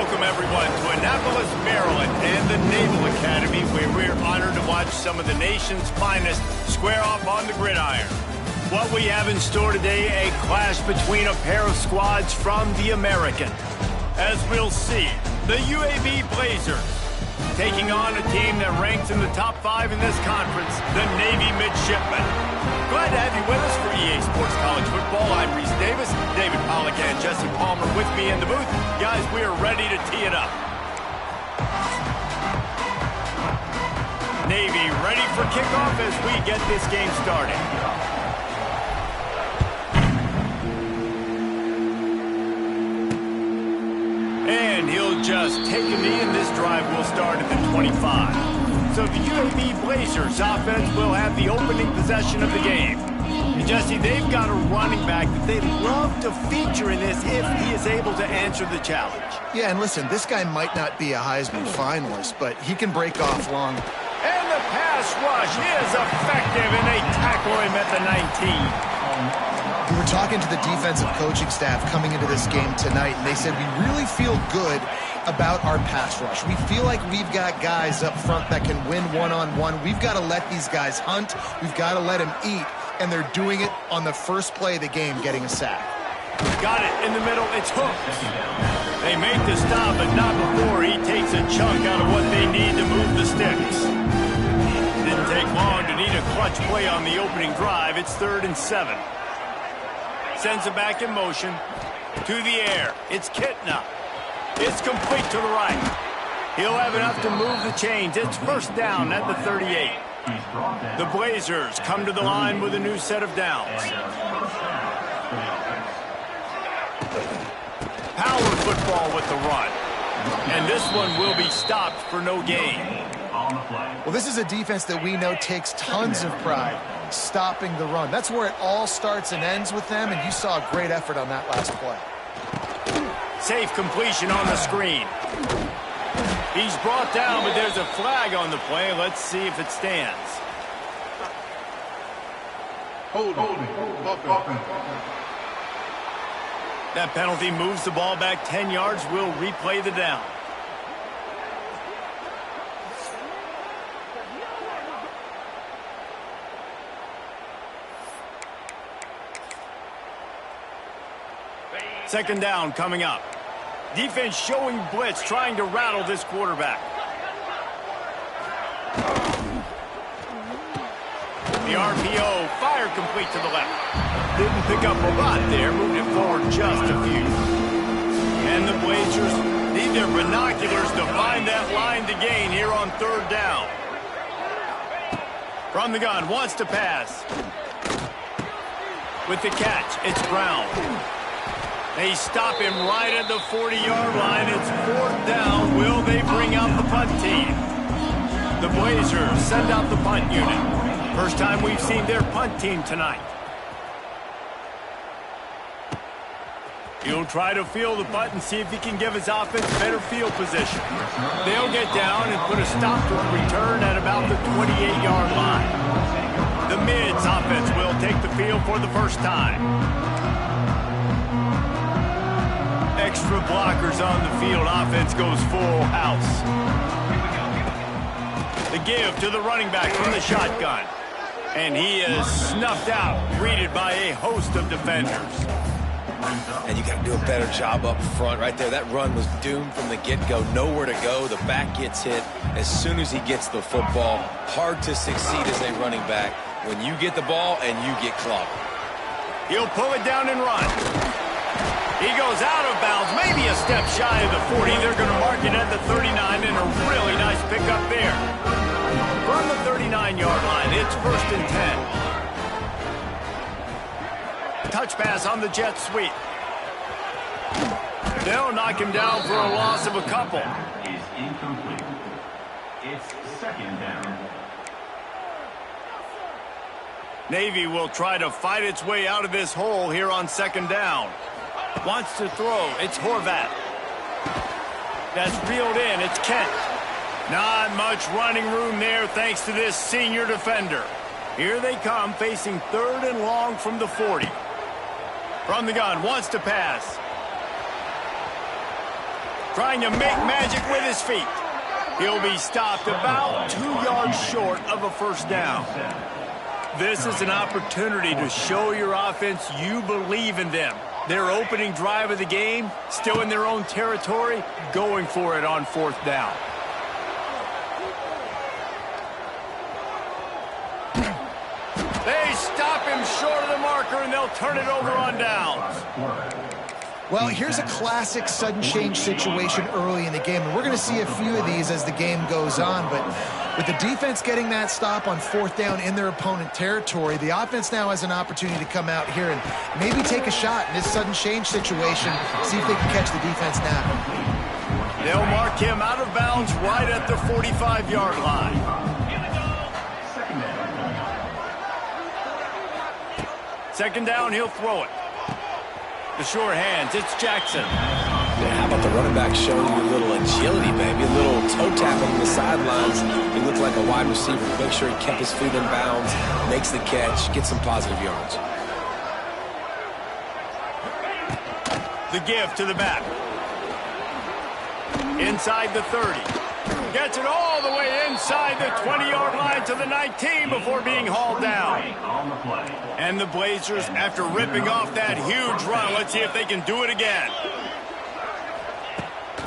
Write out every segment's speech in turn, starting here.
Welcome, everyone, to Annapolis, Maryland, and the Naval Academy, where we're honored to watch some of the nation's finest square off on the gridiron. What we have in store today, a clash between a pair of squads from the American. As we'll see, the UAB Blazers taking on a team that ranks in the top 5 in this conference, the Navy Midshipmen. Glad to have you with us for EA Sports College Football. I'm Reese Davis, David Pollack and Jesse Palmer with me in the booth. Guys, we are ready to tee it up. Navy ready for kickoff as we get this game started. And he'll just take a knee, and this drive will start at the 25. So the UAB Blazers offense will have the opening possession of the game. And Jesse, they've got a running back that they'd love to feature in this if he is able to answer the challenge. Yeah, and listen, this guy might not be a Heisman finalist, but he can break off long. And the pass rush is effective, and they tackle him at the 19. We were talking to the defensive coaching staff coming into this game tonight, and they said we really feel good about our pass rush. We feel like we've got guys up front that can win one-on-one. We've got to let these guys hunt. We've got to let them eat, and they're doing it on the first play of the game, getting a sack. Got it in the middle. It's hooked. They make the stop, but not before he takes a chunk out of what they need to move the sticks. Didn't take long to need a clutch play on the opening drive. It's 3rd and 7. Sends it back in motion. To the air. It's Kitna. It's complete to the right. He'll have enough to move the chains. It's first down at the 38. The Blazers come to the line with a new set of downs. Power football with the run. And this one will be stopped for no gain. Well, this is a defense that we know takes tons of pride stopping the run. That's where it all starts and ends with them, and you saw a great effort on that last play. Safe completion on the screen. He's brought down, but there's a flag on the play. Let's see if it stands. That penalty moves the ball back 10 yards. We'll replay the down. Second down coming up. Defense showing blitz, trying to rattle this quarterback. The RPO, fire complete to the left. Didn't pick up a lot there, moved it forward just a few. And the Blazers need their binoculars to find that line to gain here on 3rd down. From the gun, wants to pass. With the catch, it's Brown. They stop him right at the 40-yard line. It's 4th down. Will they bring out the punt team? The Blazers send out the punt unit. First time we've seen their punt team tonight. He'll try to field the punt and see if he can give his offense better field position. They'll get down and put a stop to the return at about the 28-yard line. The Mids offense will take the field for the first time. Extra blockers on the field. Offense goes full house. The give to the running back from the shotgun. And he is snuffed out, greeted by a host of defenders. And you got to do a better job up front right there. That run was doomed from the get-go. Nowhere to go. The back gets hit as soon as he gets the football. Hard to succeed as a running back when you get the ball and you get clobbered. He'll pull it down and run. He goes out of bounds, maybe a step shy of the 40. They're going to mark it at the 39, and a really nice pickup there. From the 39-yard line, it's 1st and 10. Touch pass on the jet sweep. They'll knock him down for a loss of a couple. Is incomplete. It's 2nd down. Navy will try to fight its way out of this hole here on 2nd down. Wants to throw. It's Horvat. That's reeled in. It's Kent. Not much running room there thanks to this senior defender. Here they come, facing 3rd and long from the 40. From the gun, wants to pass. trying to make magic with his feet. He'll be stopped about 2 yards short of a first down. This is an opportunity to show your offense you believe in them. Their opening drive of the game, still in their own territory, going for it on fourth down. They stop him short of the marker, and they'll turn it over on downs. Well, here's a classic sudden change situation early in the game, and we're going to see a few of these as the game goes on, but with the defense getting that stop on fourth down in their opponent territory, the offense now has an opportunity to come out here and maybe take a shot in this sudden change situation, see if they can catch the defense now. They'll mark him out of bounds right at the 45-yard line. Second down, he'll throw it. The sure hands, it's Jackson. Yeah, how about the running back showing you a little agility, baby? A little toe tapping on the sidelines. He looked like a wide receiver. Make sure he kept his feet in bounds, makes the catch, gets some positive yards. The give to the back. Inside the 30. Gets it all the way inside the 20-yard line to the 19 before being hauled down. And the Blazers, after ripping off that huge run, let's see if they can do it again.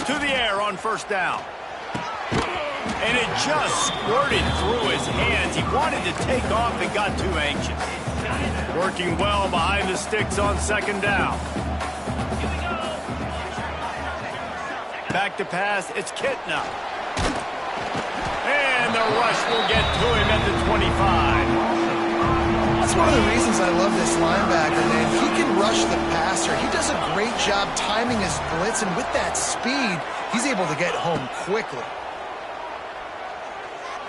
To the air on first down. And it just squirted through his hands. He wanted to take off and got too anxious. Working well behind the sticks on second down. Back to pass, it's Kitna. And the rush will get to him at the 25. That's one of the reasons I love this linebacker, man. He can rush the passer. He does a great job timing his blitz, and with that speed, he's able to get home quickly.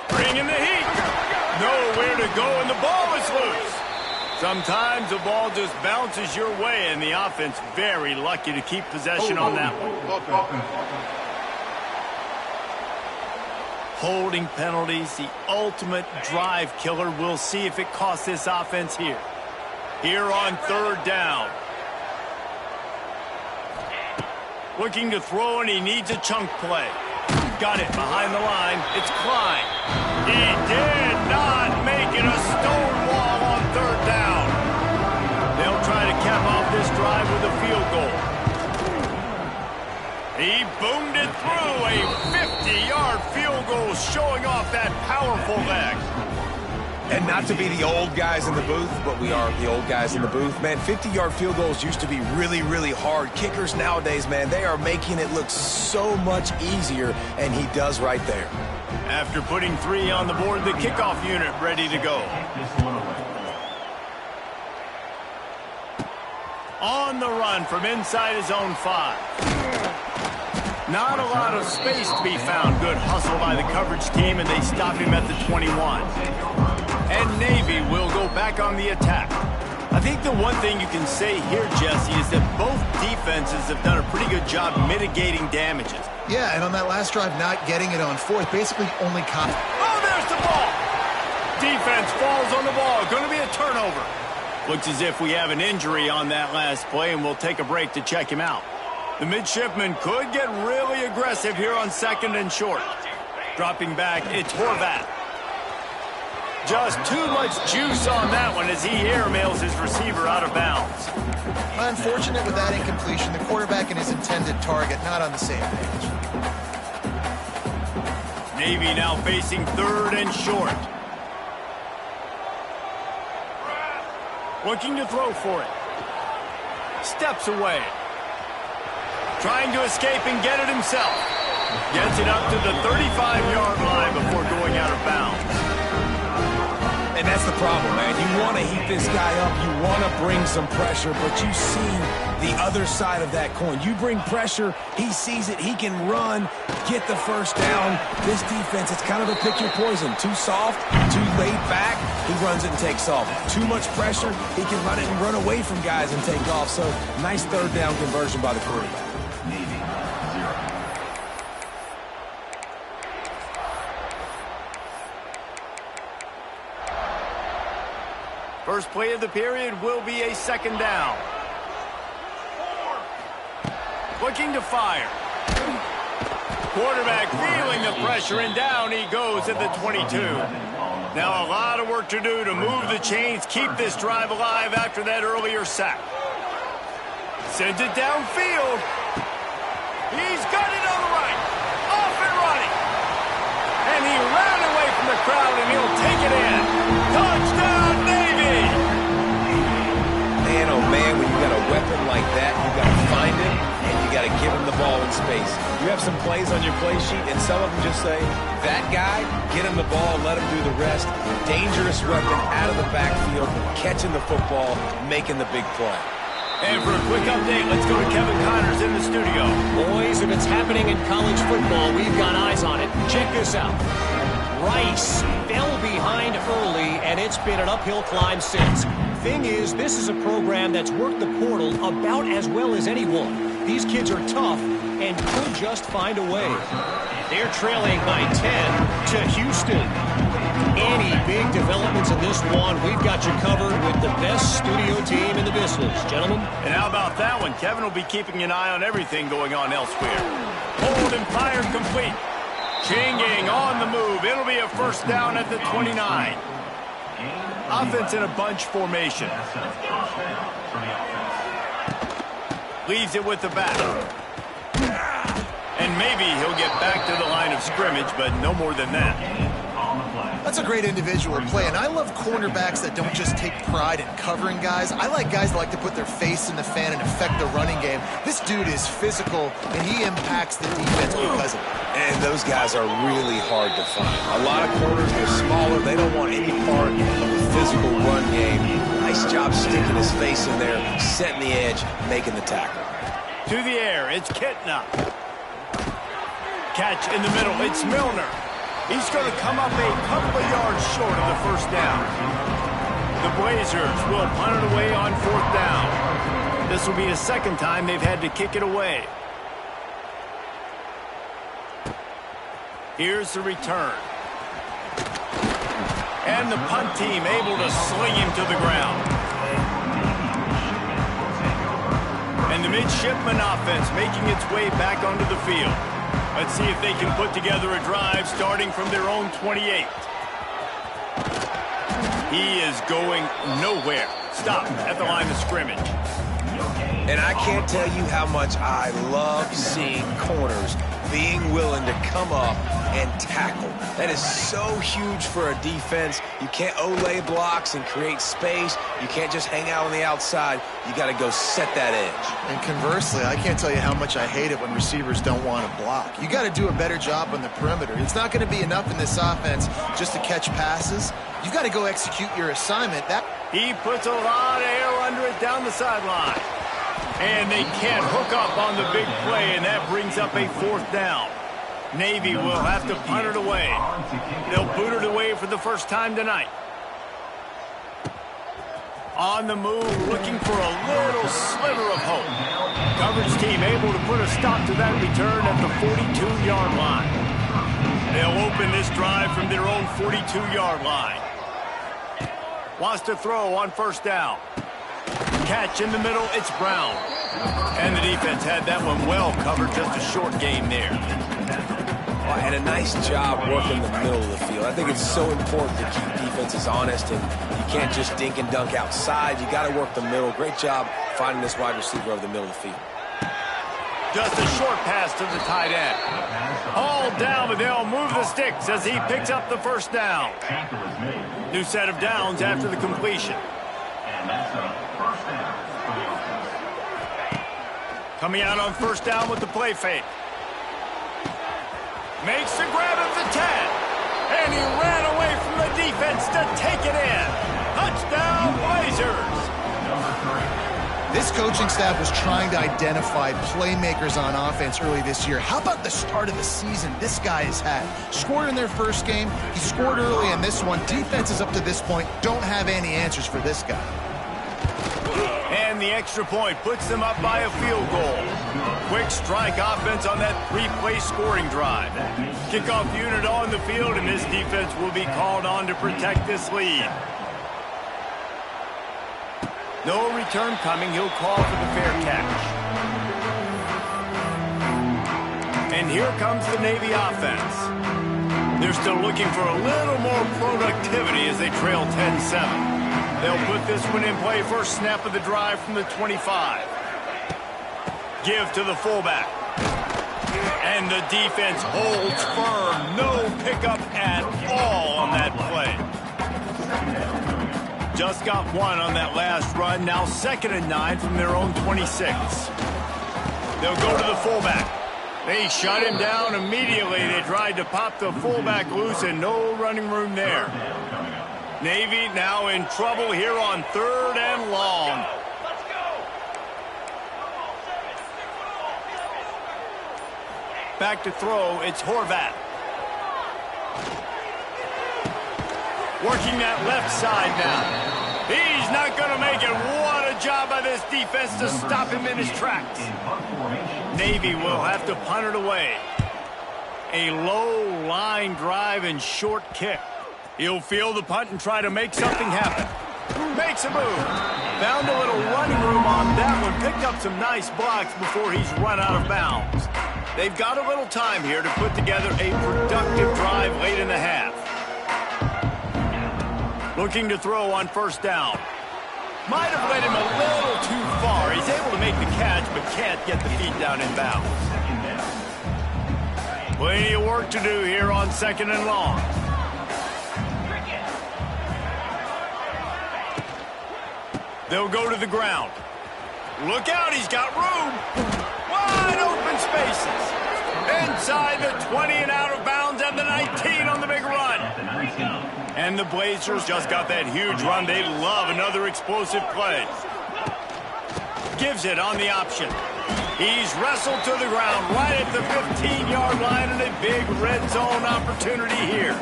Bringing the heat. Nowhere to go, and the ball is loose. Sometimes the ball just bounces your way, and the offense very lucky to keep possession on that one. Holding penalties, the ultimate drive killer. We'll see if it costs this offense here. Here on third down. Looking to throw, and he needs a chunk play. Got it behind the line. It's Klein. He did not make it a stone wall on third down. They'll try to cap off this drive with a field goal. He boomed it through, a 50-yard field goal showing off that powerful leg. And not to be the old guys in the booth, but we are the old guys in the booth. Man, 50-yard field goals used to be really, really hard. Kickers nowadays, man, they are making it look so much easier, and he does right there. After putting 3 on the board, the kickoff unit ready to go. On the run from inside his own 5. Not a lot of space to be found. Good hustle by the coverage team, and they stop him at the 21. And Navy will go back on the attack. I think the one thing you can say here, Jesse, is that both defenses have done a pretty good job mitigating damages. Yeah, and on that last drive, not getting it on fourth, basically only caught. Oh, there's the ball! Defense falls on the ball. Going to be a turnover. Looks as if we have an injury on that last play, and we'll take a break to check him out. The midshipman could get really aggressive here on second and short. Dropping back, it's Horvat. Just too much juice on that one as he airmails his receiver out of bounds. Unfortunate with that incompletion. The quarterback and his intended target not on the same page. Navy now facing third and short. Looking to throw for it. Steps away. Trying to escape and get it himself. Gets it up to the 35-yard line before going out of bounds. And that's the problem, man. You want to heat this guy up. You want to bring some pressure, but you see the other side of that coin. You bring pressure, he sees it, he can run, get the first down. This defense, it's kind of a pick your poison. Too soft, too laid back, he runs it and takes off. Too much pressure, he can run it and run away from guys and take off. So, nice third down conversion by the quarterback. First play of the period will be a second down. Looking to fire. Quarterback feeling the pressure, and down he goes at the 22. Now a lot of work to do to move the chains, keep this drive alive after that earlier sack. Sends it downfield. He's got it on the right. Off and running. And he ran away from the crowd, and he'll take it in. Touchdown, Navy! Man, oh man, when you got a weapon like that, you got to find him, and you got to give him the ball in space. You have some plays on your play sheet, and some of them just say, that guy, get him the ball, let him do the rest. Dangerous weapon out of the backfield, catching the football, making the big play. And for a quick update, let's go to Kevin Connors in the studio. Boys, if it's happening in college football, we've got eyes on it. Check this out. Rice fell behind early, and it's been an uphill climb since. Thing is, this is a program that's worked the portal about as well as anyone. These kids are tough and could just find a way. They're trailing by 10 to Houston. Any big developments in this one, we've got you covered with the best studio team in the business, gentlemen. And how about that one? Kevin will be keeping an eye on everything going on elsewhere. Hold and fire complete. Changing on the move. It'll be a first down at the 29. Offense in a bunch formation. Leaves it with the back. And maybe he'll get back to the line of scrimmage, but no more than that. That's a great individual play, and I love cornerbacks that don't just take pride in covering guys. I like guys that like to put their face in the fan and affect the running game. This dude is physical, and he impacts the defense because of it. And those guys are really hard to find. A lot of corners, they're smaller. They don't want any part of a physical run game. Nice job sticking his face in there, setting the edge, making the tackle. To the air, it's Kitna. Catch in the middle, it's Milner. He's going to come up a couple of yards short of the first down. The Blazers will punt it away on fourth down. This will be the second time they've had to kick it away. Here's the return. And the punt team able to sling him to the ground. And the midshipman offense making its way back onto the field. Let's see if they can put together a drive starting from their own 28. He is going nowhere. Stop at the line of scrimmage. And I can't tell you how much I love seeing corners being willing to come up and tackle. That is so huge for a defense. You can't Olay blocks and create space. You can't just hang out on the outside. You got to go set that edge. And conversely, I can't tell you how much I hate it when receivers don't want to block. You got to do a better job on the perimeter. It's not going to be enough in this offense just to catch passes. You got to go execute your assignment. He puts a lot of air under it down the sideline. And they can't hook up on the big play, and that brings up a fourth down. Navy will have to punt it away. They'll boot it away for the first time tonight. On the move, looking for a little sliver of hope. Coverage team able to put a stop to that return at the 42-yard line. They'll open this drive from their own 42-yard line. Wants to throw on first down. Catch in the middle, it's Brown. And the defense had that one well covered, just a short game there. And a nice job working the middle of the field. I think it's so important to keep defenses honest, and you can't just dink and dunk outside. You got to work the middle. Great job finding this wide receiver over the middle of the field. Just a short pass to the tight end. All down, but they'll move the sticks as he picks up the first down. New set of downs after the completion. And that's a first down for the offense. Coming out on first down with the play fake. Makes the grab at the 10. And he ran away from the defense to take it in. Touchdown, Blazers. This coaching staff was trying to identify playmakers on offense early this year. How about the start of the season this guy has had? Scored in their first game. He scored early in this one. Defenses up to this point don't have any answers for this guy. And the extra point puts them up by a field goal. Quick strike offense on that three-play scoring drive. Kickoff unit on the field, and this defense will be called on to protect this lead. No return coming. He'll call for the fair catch. And here comes the Navy offense. They're still looking for a little more productivity as they trail 10-7. They'll put this one in play first snap of the drive from the 25. Give to the fullback. And the defense holds firm. No pickup at all on that play. Just got one on that last run. Now 2nd and 9 from their own 26. They'll go to the fullback. They shut him down immediately. They tried to pop the fullback loose and no running room there. Navy now in trouble here on 3rd and long. Back to throw, it's Horvat. Working that left side now. He's not going to make it. What a job by this defense to stop him in his tracks. Navy will have to punt it away. A low line drive and short kick. He'll field the punt and try to make something happen. Makes a move. Found a little running room on that one. Picked up some nice blocks before he's run out of bounds. They've got a little time here to put together a productive drive late in the half. Looking to throw on 1st down. Might have led him a little too far. He's able to make the catch, but can't get the feet down in bounds. Plenty of work to do here on 2nd and long. They'll go to the ground. Look out, he's got room. Wide open spaces. Inside the 20 and out of bounds and the 19 on the big run. And the Blazers just got that huge run. They love another explosive play. Gives it on the option. He's wrestled to the ground right at the 15-yard line and a big red zone opportunity here.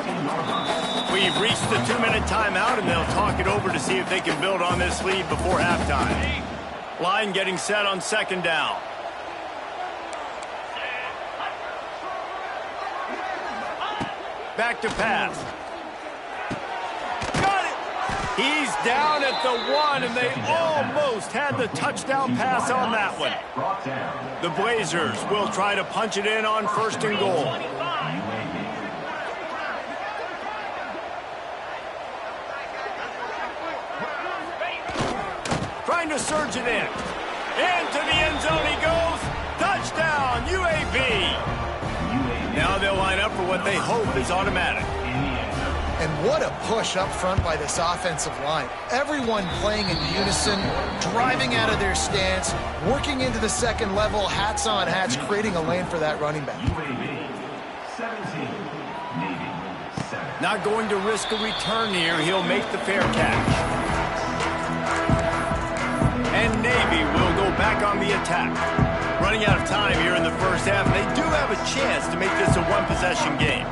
We've reached the 2-minute timeout, and they'll talk it over to see if they can build on this lead before halftime. Line getting set on 2nd down. Back to pass. Got it. He's down at the 1, and they almost had the touchdown pass on that one. The Blazers will try to punch it in on 1st and goal. Trying to surge it in. Into the end zone he goes. Touchdown, UAB. Now they'll line up for what they hope is automatic. And what a push up front by this offensive line. Everyone playing in unison, driving out of their stance, working into the 2nd level, hats on hats, creating a lane for that running back. Not going to risk a return here. He'll make the fair catch. And Navy will go back on the attack. Running out of time here in the 1st half. They do have a chance to make this a one-possession game.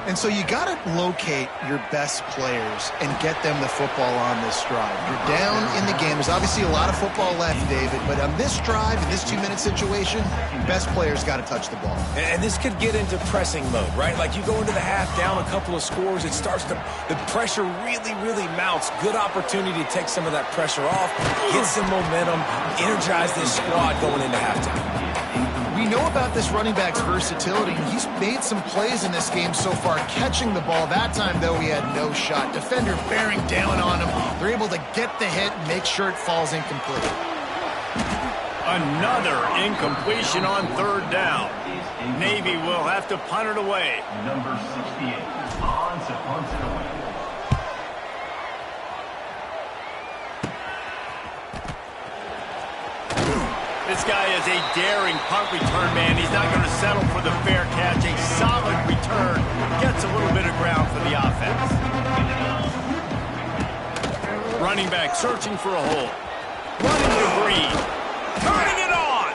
And so you got to locate your best players and get them the football on this drive. You're down in the game. There's obviously a lot of football left, David, but on this drive, in this 2-minute situation, best players got to touch the ball. And this could get into pressing mode, right? Like you go into the half down a couple of scores, it starts to, the pressure really mounts. Good opportunity to take some of that pressure off, get some momentum, energize this squad going into halftime. We know about this running back's versatility, and he's made some plays in this game so far, catching the ball. That time, though, he had no shot. Defender bearing down on him. They're able to get the hit and make sure it falls incomplete. Another incompletion on 3rd down. Navy will have to punt it away. Number 68, on to punt it away. This guy is a daring punt return man. He's not going to settle for the fair catch. A solid return. Gets a little bit of ground for the offense. Running back searching for a hole. Running to Breed. Turning it on.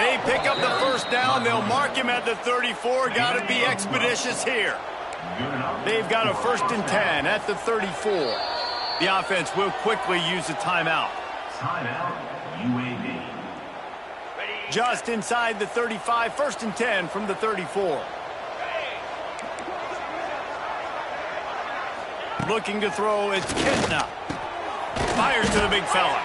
They pick up the 1st down. They'll mark him at the 34. Got to be expeditious here. They've got a 1st and 10 at the 34. The offense will quickly use a timeout. Timeout, UAB. Just inside the 35, 1st and 10 from the 34. Looking to throw, it's Kentna. Fires to the big fella.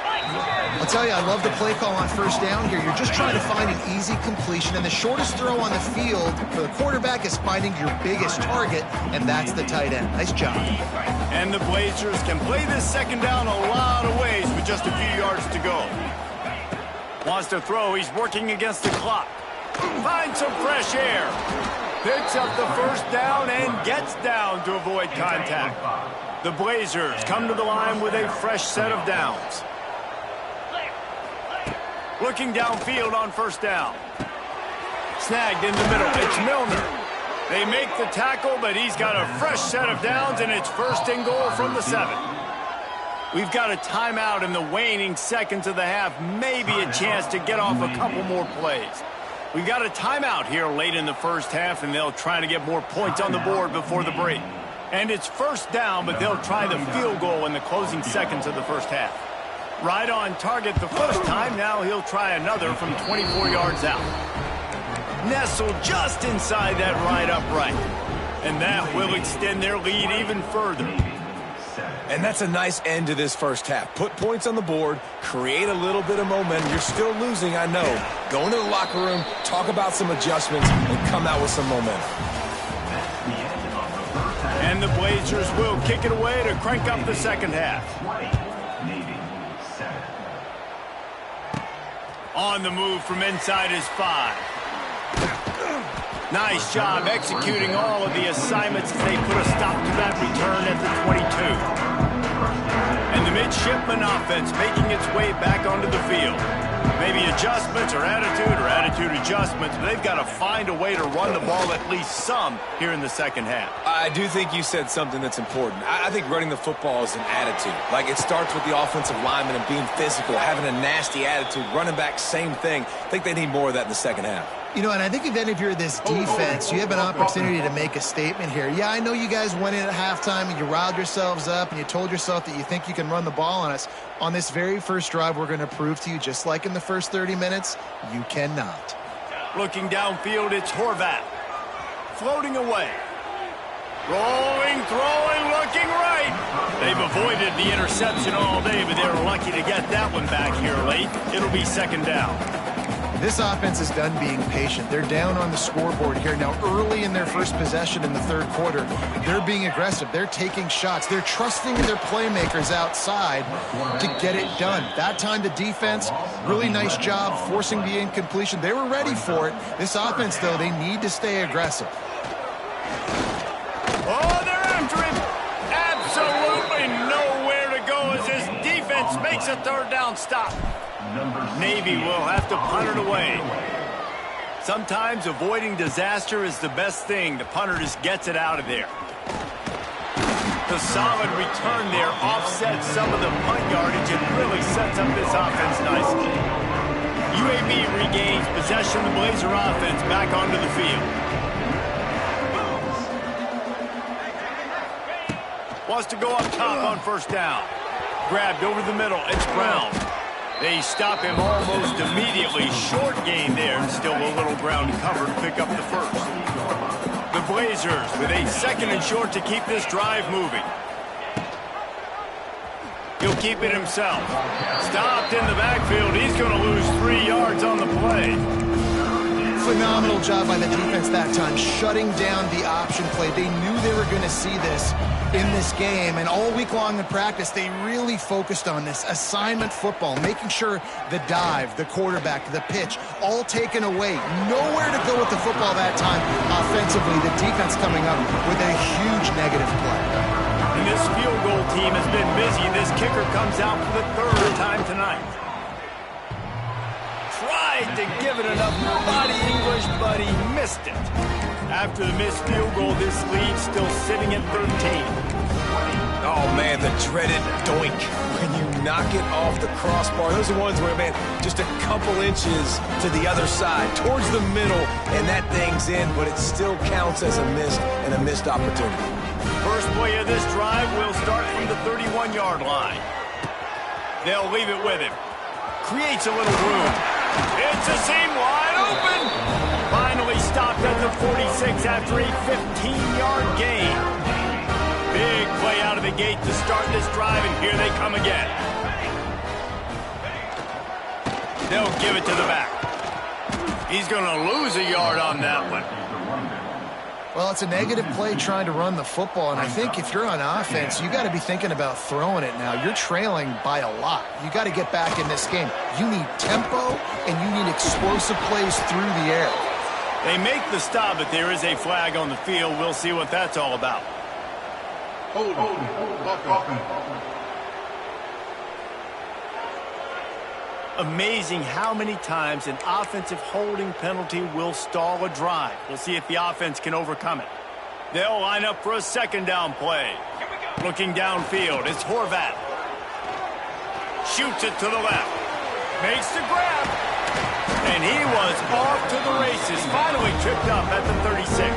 I'll tell you, I love the play call on first down here. You're just trying to find an easy completion, and the shortest throw on the field for the quarterback is finding your biggest target, and that's the tight end. Nice job. And the Blazers can play this second down a lot of ways with just a few yards to go. Wants to throw. He's working against the clock. Finds some fresh air. Picks up the first down and gets down to avoid contact. The Blazers come to the line with a fresh set of downs. Looking downfield on first down. Snagged in the middle. It's Milner. They make the tackle, but he's got a fresh set of downs, and it's first and goal from the 7. We've got a timeout in the waning seconds of the half. Maybe a chance to get off a couple more plays. We've got a timeout here late in the first half, and they'll try to get more points on the board before the break. And it's first down, but they'll try the field goal in the closing seconds of the first half. Right on target the first time. Now he'll try another from 24 yards out. Nestled just inside that right upright. And that will extend their lead even further. And that's a nice end to this first half. Put points on the board, create a little bit of momentum. You're still losing, I know. Go into the locker room, talk about some adjustments, and come out with some momentum. And the Blazers will kick it away to crank up the second half. On the move from inside his 5. Nice job executing all of the assignments as they put a stop to that return at the 22. And the midshipman offense making its way back onto the field. Maybe adjustments or attitude adjustments, but they've got to find a way to run the ball at least some here in the second half. I do think you said something that's important. I think running the football is an attitude. Like, it starts with the offensive lineman and being physical, having a nasty attitude. Running back, same thing. I think they need more of that in the second half. You know, and I think then if you're this defense, you have an opportunity to make a statement here. Yeah, I know you guys went in at halftime and you riled yourselves up and you told yourself that you think you can run the ball on us. On this very first drive, we're going to prove to you, just like in the first 30 minutes, you cannot. Looking downfield, it's Horvath. Floating away. Rolling, throwing, looking right. They've avoided the interception all day, but they're lucky to get that one back here late. It'll be second down. This offense is done being patient. They're down on the scoreboard here. Now, early in their first possession in the third quarter, they're being aggressive. They're taking shots. They're trusting their playmakers outside to get it done. That time, the defense, really nice job forcing the incompletion. They were ready for it. This offense, though, they need to stay aggressive. Oh, they're after him. Absolutely nowhere to go as this defense makes a third down stop. Navy will have to punt it away. Sometimes avoiding disaster is the best thing. The punter just gets it out of there. The solid return there offsets some of the punt yardage and really sets up this offense nicely. UAB regains possession of the Blazer offense back onto the field. Wants to go up top on first down. Grabbed over the middle. It's Brown. They stop him almost immediately. Short gain there, and still a little ground to cover to pick up the first. The Blazers with a second and short to keep this drive moving. He'll keep it himself. Stopped in the backfield. He's going to lose 3 yards on the play. Phenomenal job by the defense that time, shutting down the option play. They knew they were going to see this in this game, and all week long in practice, they really focused on this assignment football, making sure the dive, the quarterback, the pitch, all taken away. Nowhere to go with the football that time offensively. The defense coming up with a huge negative play. And this field goal team has been busy. This kicker comes out for the third time tonight. Tried to give it enough body English, but he missed it. After the missed field goal, this lead still sitting at 13. Oh, man, the dreaded doink. When you knock it off the crossbar, those are ones where, man, just a couple inches to the other side, towards the middle, and that thing's in, but it still counts as a miss and a missed opportunity. First play of this drive will start from the 31-yard line. They'll leave it with him. Creates a little room. It's a seam wide open. Finally stopped at the 46 after a 15-yard gain. Big play out of the gate to start this drive, and here they come again. They'll give it to the back. He's going to lose a yard on that one. Well, it's a negative play trying to run the football, and I think if you're on offense, you got to be thinking about throwing it now. You're trailing by a lot. You got to get back in this game. You need tempo, and you need explosive plays through the air. They make the stop, but there is a flag on the field. We'll see what that's all about. Amazing how many times an offensive holding penalty will stall a drive. We'll see if the offense can overcome it. They'll line up for a second down play. Looking downfield, it's Horvath. Shoots it to the left. Makes the grab. And he was off to the races. Finally tripped up at the 36.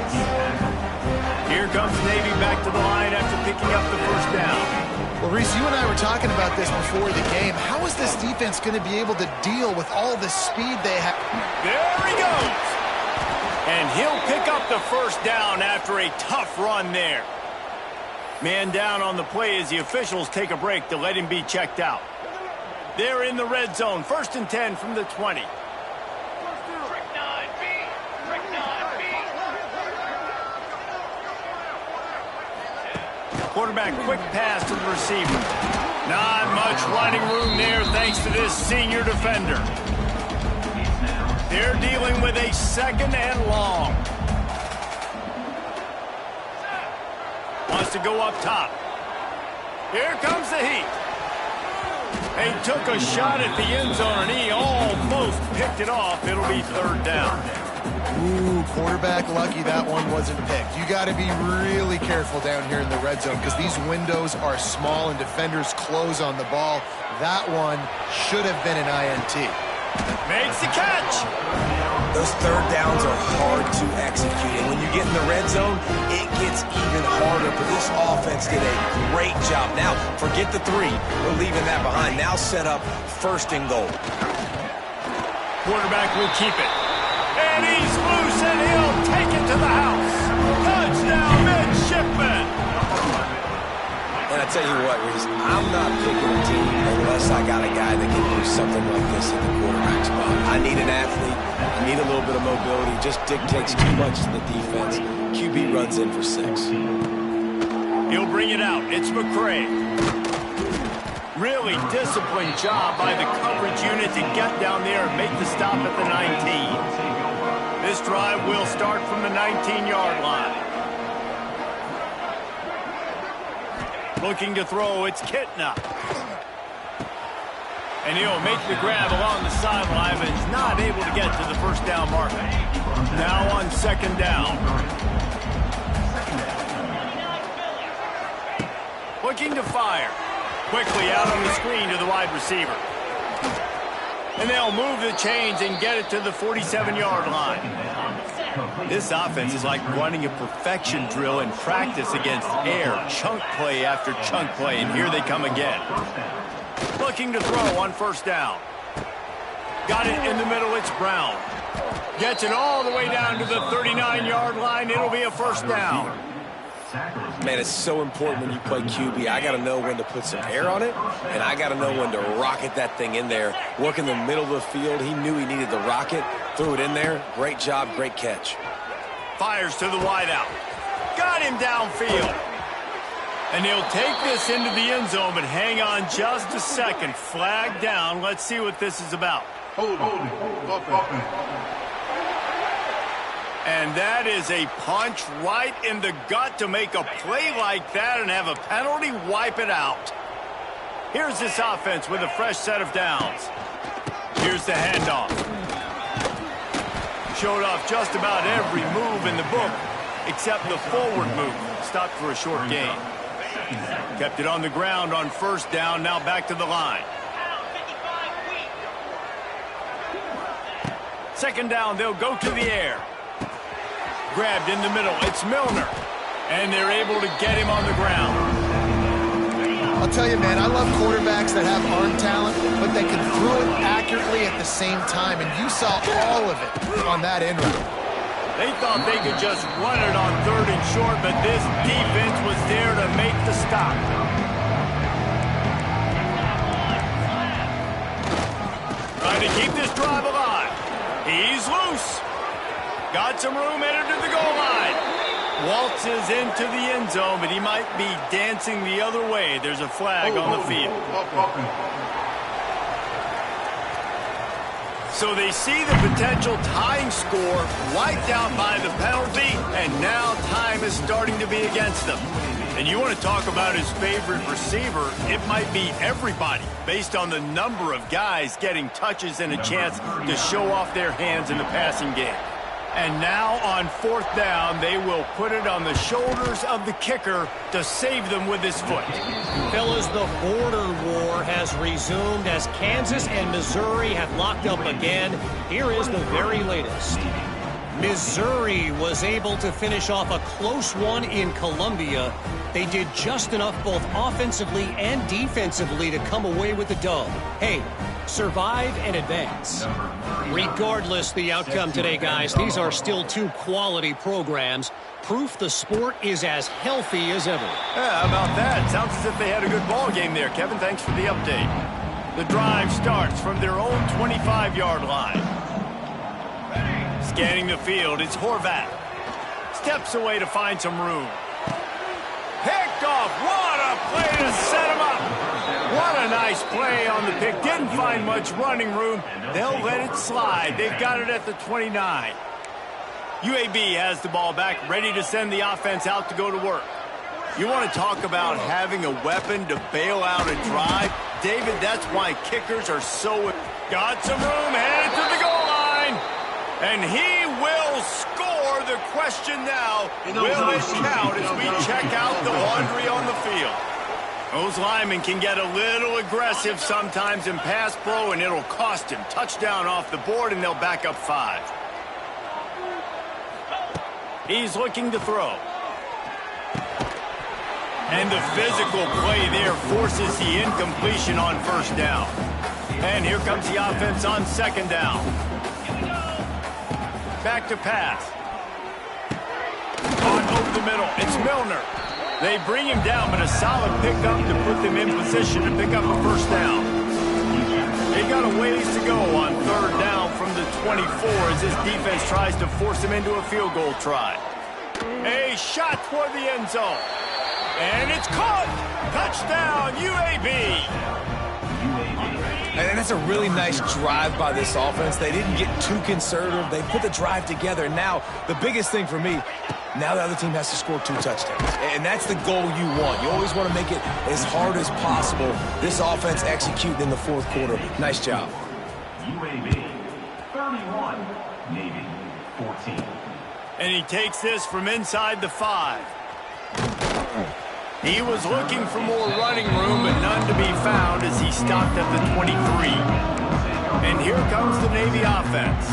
Here comes Navy back to the line after picking up the first down. Well, Reese, you and I were talking about this before the game. How is this defense going to be able to deal with all the speed they have? There he goes. And he'll pick up the first down after a tough run there. Man down on the play as the officials take a break to let him be checked out. They're in the red zone. 1st and 10 from the 20. Quarterback quick pass to the receiver. Not much running room there thanks to this senior defender. They're dealing with a 2nd and long. Wants to go up top. Here comes the heat. They took a shot at the end zone and he almost picked it off. It'll be 3rd down. Ooh, quarterback lucky that one wasn't picked. You got to be really careful down here in the red zone because these windows are small and defenders close on the ball. That one should have been an INT. Makes the catch. Those 3rd downs are hard to execute. And when you get in the red zone, it gets even harder. But this offense did a great job. Now, forget the 3. We're leaving that behind. Now set up 1st and goal. Quarterback will keep it. And he's loose, and he'll take it to the house. Touchdown, midshipman. And I tell you what, Reese, I'm not picking a team unless I got a guy that can do something like this at the quarterback spot. I need an athlete. I need a little bit of mobility. Just dictates too much to the defense. QB runs in for 6. He'll bring it out. It's McCray. Really disciplined job by the coverage unit to get down there and make the stop at the 19. This drive will start from the 19-yard line. Looking to throw, it's Kitna. And he'll make the grab along the sideline, but is not able to get to the first down marker. Now on 2nd down. Looking to fire. Quickly out on the screen to the wide receiver. And they'll move the chains and get it to the 47-yard line. This offense is like running a perfection drill in practice against air. Chunk play after chunk play, and here they come again. Looking to throw on 1st down. Got it in the middle, it's Brown. Gets it all the way down to the 39-yard line. It'll be a 1st down. Man, it's so important when you play QB. I got to know when to put some air on it, and I got to know when to rocket that thing in there. Work in the middle of the field. He knew he needed the rocket. Threw it in there. Great job, great catch. Fires to the wideout. Got him downfield. And he'll take this into the end zone, but hang on just a second. Flag down. Let's see what this is about. And that is a punch right in the gut to make a play like that and have a penalty wipe it out. Here's this offense with a fresh set of downs. Here's the handoff. Showed off just about every move in the book except the forward move. Stopped for a short gain. Kept it on the ground on 1st down. Now back to the line. 2nd down, they'll go to the air. Grabbed in the middle. It's Milner. And they're able to get him on the ground. I'll tell you, man, I love quarterbacks that have arm talent, but they can throw it accurately at the same time. And you saw all of it on that end route. They thought they could just run it on 3rd and short, but this defense was there to make the stop. Trying to keep this drive alive. He's loose. Got some room, entered to the goal line. Waltzes into the end zone, but he might be dancing the other way. There's a flag on the field. So they see the potential tying score wiped out by the penalty, and now time is starting to be against them. And you want to talk about his favorite receiver, it might be everybody, based on the number of guys getting touches and a chance to show off their hands in the passing game. And now on 4th down, they will put it on the shoulders of the kicker to save them with his foot. Fellas, the border war has resumed as Kansas and Missouri have locked up again. Here is the very latest. Missouri was able to finish off a close one in Columbia. They did just enough both offensively and defensively to come away with the dub. Hey, survive and advance. Regardless the outcome today, guys, these are still two quality programs. Proof the sport is as healthy as ever. Yeah, how about that? Sounds as if they had a good ball game there, Kevin. Thanks for the update. The drive starts from their own 25-yard line. Scanning the field, it's Horvath. Steps away to find some room. Picked off. What a play to set him up. What a nice play on the pick. Didn't find much running room. They'll let it slide. They've got it at the 29. UAB has the ball back, ready to send the offense out to go to work. You want to talk about having a weapon to bail out a drive? David, that's why kickers are so... Got some room, headed to the goal line. And he will score. The question now, will it count as we check out the laundry on the field? Those linemen can get a little aggressive sometimes in pass pro, and it'll cost him. Touchdown off the board, and they'll back up 5. He's looking to throw. And the physical play there forces the incompletion on 1st down. And here comes the offense on 2nd down. Back to pass. On over the middle, it's Milner. They bring him down, but a solid pickup to put them in position to pick up a 1st down. They've got a ways to go on 3rd down from the 24 as this defense tries to force him into a field goal try. A shot toward the end zone. And it's caught. Touchdown, UAB. And that's a really nice drive by this offense. They didn't get too conservative. They put the drive together. Now, the biggest thing for me, now the other team has to score 2 touchdowns. And that's the goal you want. You always want to make it as hard as possible. This offense executing in the 4th quarter. Nice job. UAB 31, Navy 14. And he takes this from inside the 5. He was looking for more running room, but none to be found as he stopped at the 23. And here comes the Navy offense.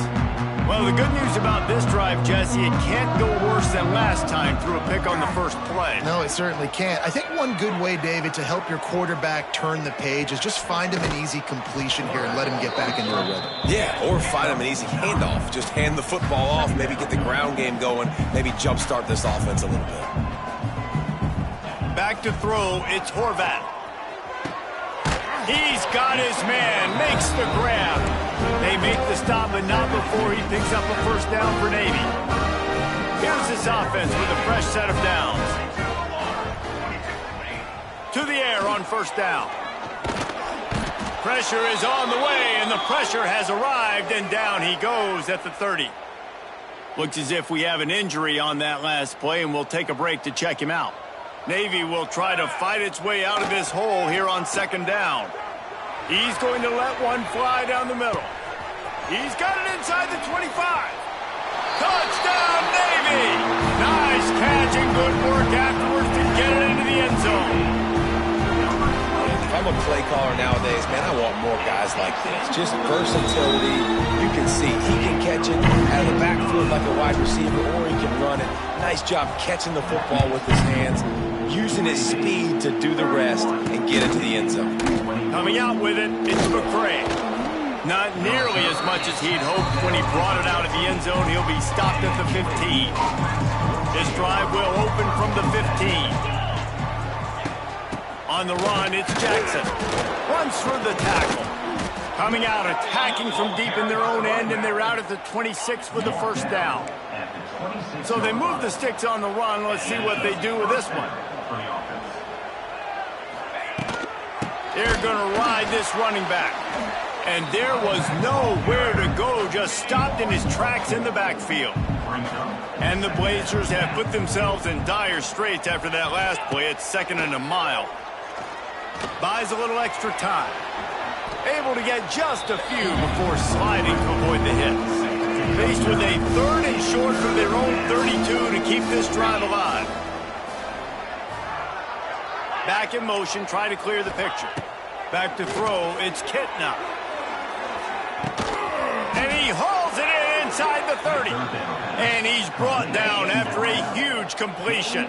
Well, the good news about this drive, Jesse, it can't go worse than last time through a pick on the 1st play. No, it certainly can't. I think one good way, David, to help your quarterback turn the page is just find him an easy completion here and let him get back into a rhythm. Yeah, or find him an easy handoff. Just hand the football off, maybe get the ground game going, maybe jumpstart this offense a little bit. Back to throw, it's Horvath. He's got his man, makes the grab. They make the stop, but not before he picks up a 1st down for Navy. Here's this offense with a fresh set of downs. To the air on 1st down. Pressure is on the way, and the pressure has arrived, and down he goes at the 30. Looks as if we have an injury on that last play, and we'll take a break to check him out. Navy will try to fight its way out of this hole here on 2nd down. He's going to let one fly down the middle. He's got it inside the 25. Touchdown, Navy! Nice catch and good work afterwards to get it into the end zone. If I'm a play caller nowadays, man, I want more guys like this. Just versatility. You can see he can catch it out of the backfield like a wide receiver, or he can run it. Nice job catching the football with his hands, using his speed to do the rest and get into the end zone. Coming out with it, it's McCray. Not nearly as much as he'd hoped when he brought it out of the end zone. He'll be stopped at the 15. This drive will open from the 15. On the run, it's Jackson. Runs through the tackle. Coming out, attacking from deep in their own end, and they're out at the 26 for the first down. So they move the sticks on the run. Let's see what they do with this one. They're going to ride this running back. And there was nowhere to go, just stopped in his tracks in the backfield. And the Blazers have put themselves in dire straits after that last play. It's 2nd and a mile. Buys a little extra time. Able to get just a few before sliding to avoid the hits. Faced with a 3rd and short from their own 32 to keep this drive alive. Back in motion, try to clear the picture. Back to throw, it's Kitna. And he hauls it in inside the 30. And he's brought down after a huge completion.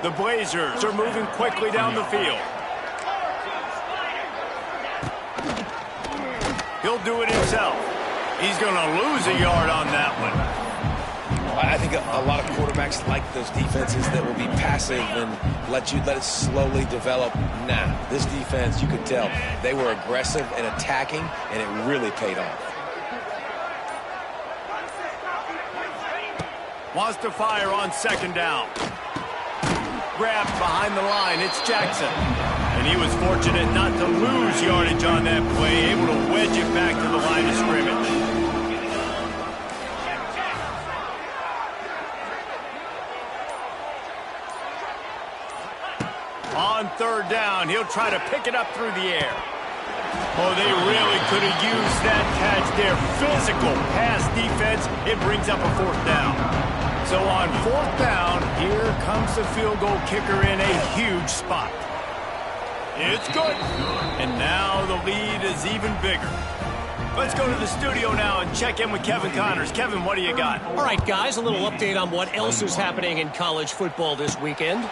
The Blazers are moving quickly down the field. He'll do it himself. He's going to lose a yard on that one. I think a lot of quarterbacks like those defenses that will be passive and let it slowly develop. Nah, this defense, you could tell, they were aggressive and attacking, and it really paid off. Wants to fire on 2nd down. Grabbed behind the line, it's Jackson. And he was fortunate not to lose yardage on that play, able to wedge it back to the line of scrimmage. On 3rd down, he'll try to pick it up through the air. Oh, they really could have used that catch there. Physical pass defense, it brings up a 4th down. So on 4th down, here comes the field goal kicker in a huge spot. It's good. And now the lead is even bigger. Let's go to the studio now and check in with Kevin Connors. Kevin, what do you got? All right, guys, a little update on what else is happening in college football this weekend.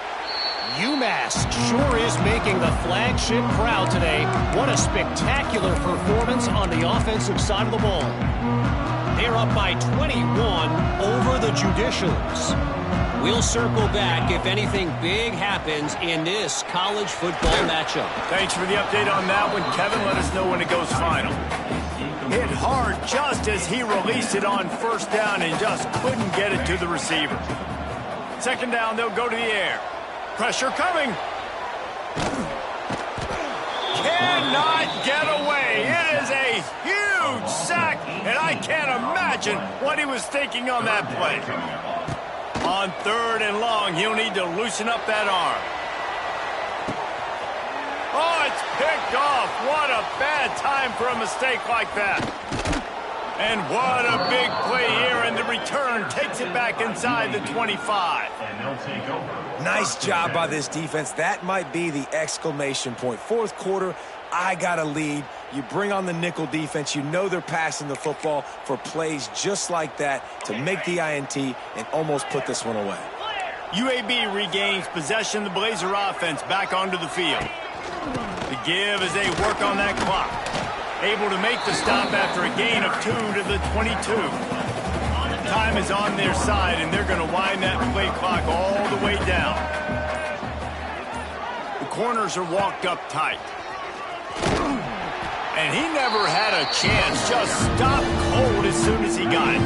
UMass sure is making the flagship proud today. What a spectacular performance on the offensive side of the ball. They're up by 21 over the Judicials. We'll circle back if anything big happens in this college football matchup. Thanks for the update on that one, Kevin. Let us know when it goes final. Hit hard just as he released it on 1st down and just couldn't get it to the receiver. 2nd down, they'll go to the air. Pressure coming. Cannot get away. It is a huge sack, and I can't imagine what he was thinking on that play. On 3rd and long, he'll need to loosen up that arm. Oh, it's picked off. What a bad time for a mistake like that. And what a big play here, and the return takes it back inside the 25. And they'll take over. Nice job by this defense. That might be the exclamation point. 4th quarter, I got a lead. You bring on the nickel defense. You know they're passing the football for plays just like that to make the INT and almost put this one away. UAB regains possession. The Blazer offense back onto the field. The give as they work on that clock. Able to make the stop after a gain of 2 to the 22. Time is on their side, and they're going to wind that play clock all the way down. The corners are walked up tight. And he never had a chance. Just stopped cold as soon as he got it.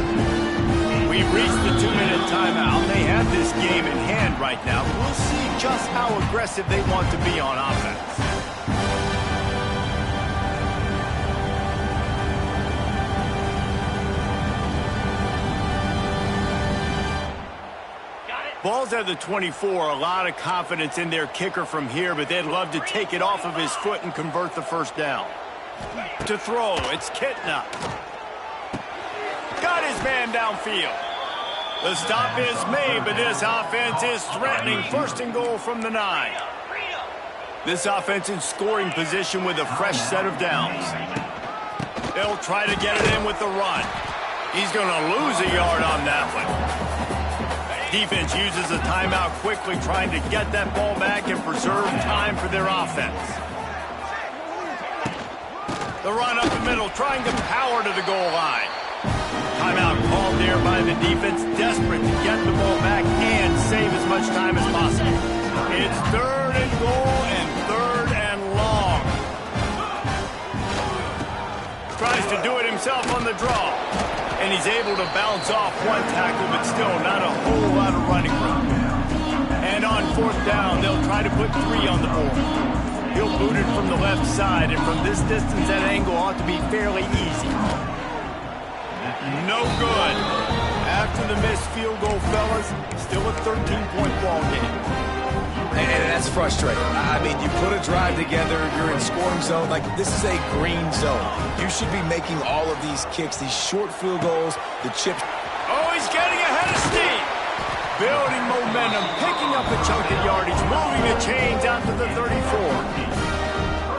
We've reached the 2-minute timeout. They have this game in hand right now. We'll see just how aggressive they want to be on offense. Ball's at the 24. A lot of confidence in their kicker from here, but they'd love to take it off of his foot and convert the 1st down. To throw, it's Kitna. Got his man downfield. The stop is made, but this offense is threatening 1st and goal from the 9. This offense in scoring position with a fresh set of downs. They'll try to get it in with the run. He's going to lose a yard on that one. Defense uses a timeout quickly, trying to get that ball back and preserve time for their offense. The run up the middle, trying to power to the goal line. Timeout called there by the defense, desperate to get the ball back and save as much time as possible. It's 3rd and goal and 3rd and long. himself on the draw. And he's able to bounce off one tackle, but still not a whole lot of running room. And on fourth down, they'll try to put 3 on the board. He'll boot it from the left side, and from this distance, that angle ought to be fairly easy. No good. After the missed field goal, fellas, still a 13-point ball game. And that's frustrating. I mean, you put a drive together, you're in scoring zone. Like, this is a green zone. You should be making all of these kicks, these short field goals, the chips. Oh, he's getting ahead of steam. Building momentum, picking up a chunk of yardage, moving the chains out to the 34.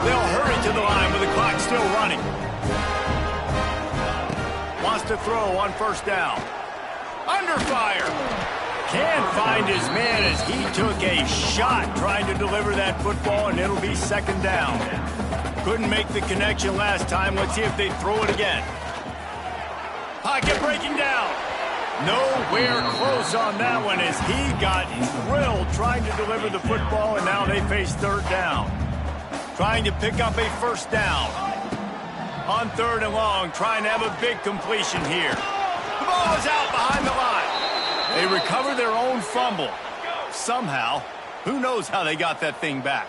They'll hurry to the line with the clock still running. Wants to throw on first down. Under fire. Can't find his man as he took a shot trying to deliver that football, and it'll be second down. Couldn't make the connection last time. Let's see if they throw it again. Pocket breaking down. Nowhere close on that one as he got drilled trying to deliver the football, and now they face third down. Trying to pick up a first down. On third and long, trying to have a big completion here. The ball is out behind the line. They recover their own fumble. Somehow, who knows how they got that thing back.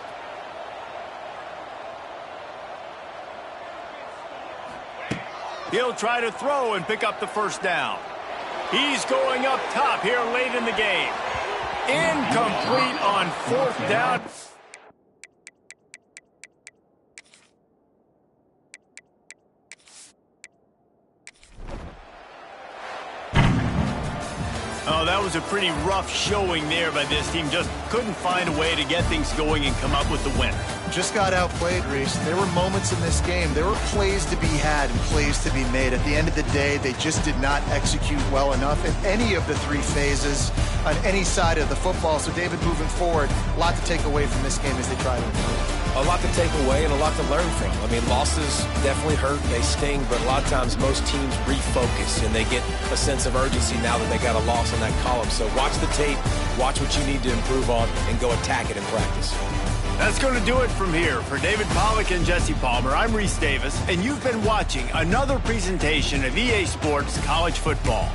He'll try to throw and pick up the first down. He's going up top here late in the game. Incomplete on fourth down. Oh, that was a pretty rough showing there by this team. Just couldn't find a way to get things going and come up with the win. Just got outplayed, Reese. There were moments in this game. There were plays to be had and plays to be made. At the end of the day, they just did not execute well enough in any of the 3 phases on any side of the football. So, David, moving forward, a lot to take away from this game as they try to improve. A lot to take away and a lot to learn from. I mean, losses definitely hurt, they sting, but a lot of times most teams refocus and they get a sense of urgency now that they got a loss in that column. So watch the tape, watch what you need to improve on, and go attack it in practice. That's going to do it from here. For David Pollack and Jesse Palmer, I'm Reese Davis, and you've been watching another presentation of EA Sports College Football.